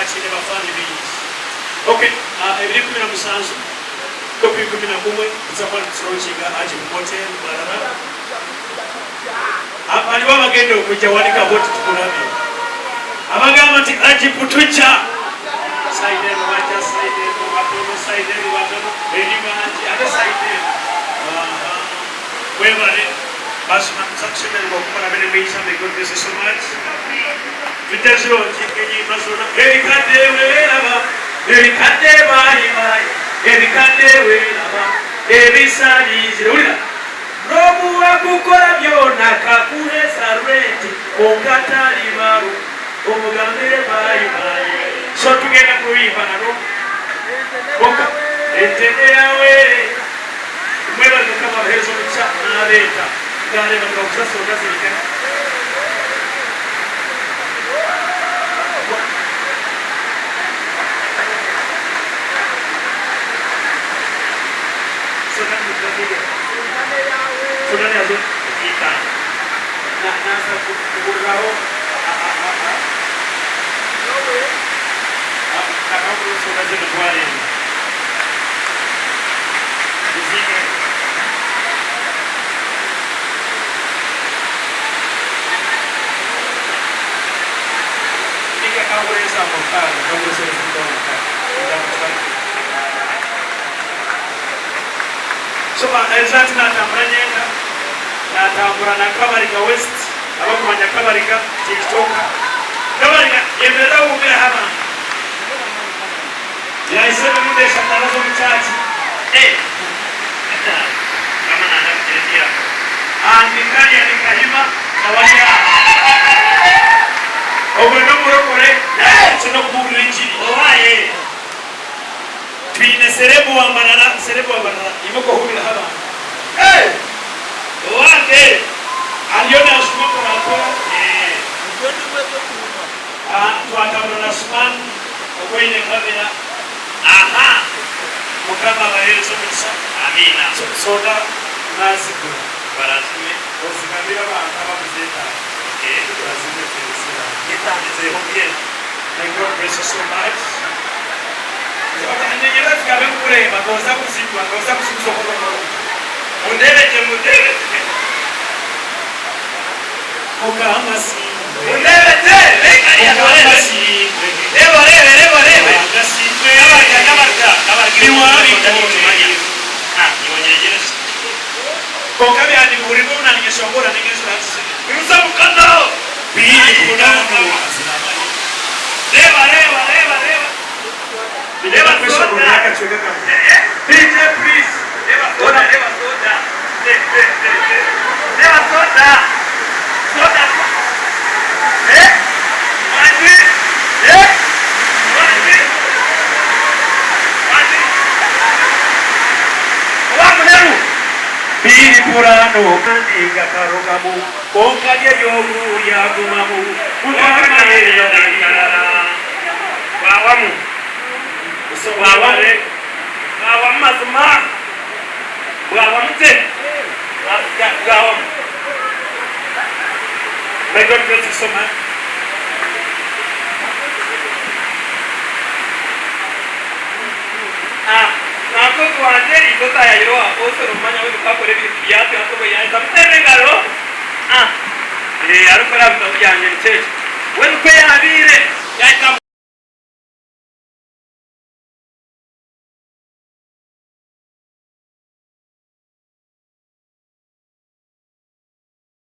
yakachine bafani bingi. Okay, ebiri 17 kopi 11 nsaba nsonga aje hotel barara. Abaliwa bagenda okujja wanika boti tukulabe. Abagamba nti aje kutucha. Saide wacha saide watono saide watono elimanje ate saide. Webale basma saksene ngokora bene meisa me God bless you so much. Vitazio chikenyi masona erikadewe laba erikadeba imai erikadewe laba ebisali zirulira Robu akukora byona kakuhesa renti ongatali maru omugambire bayi bayi so tugenda kuyiba nalo boka etende yawe mweba kama hezo cha naleta ngale na kusasa ukazilika Sunani azo kita na nasa kuburao kakamu sunani nduwale zike nika kaweza mokana kaweza mokana so exactly na tamranyenda na tambura na Kabarika West abakumanya Kabarika TikTok Kabarika yemera ubira haba ya isema minde shatarazo mchachi kama na nafikiria andikani alikahima na wanya obwendo murokore ya chino kuburinji owaye twine serebo wambarara imoko hubira haba wake aliona ushumoko wako tuatabro na suman okweine kamera mukama bayeri somisa amina soda nazibu barazime ozikamira bana babuzeta barazime felicita yetangize hombye may God bless you so much. Nyenyera fikabe kurema koza kuzibwa koza kusukoko mundele okama si mundele te leka leba gasimwe kama kiwari kokabe andi kurimo na ningeshongora ningesura biruza mukanda bili kunano leba pesa kunaka chweka kama DJ please leba soda Bili purano kandinga karokamu konkaje yogu yagumamu unamaye yadarikara wawamu wawale wawamazma wawamte wawam may God bless you so much. Nako kuanje ikota ya yiro aposo romanya wewe kakore biatu hapo ya tamterengalo arukora mtauja nyenche wewe kwa habire ya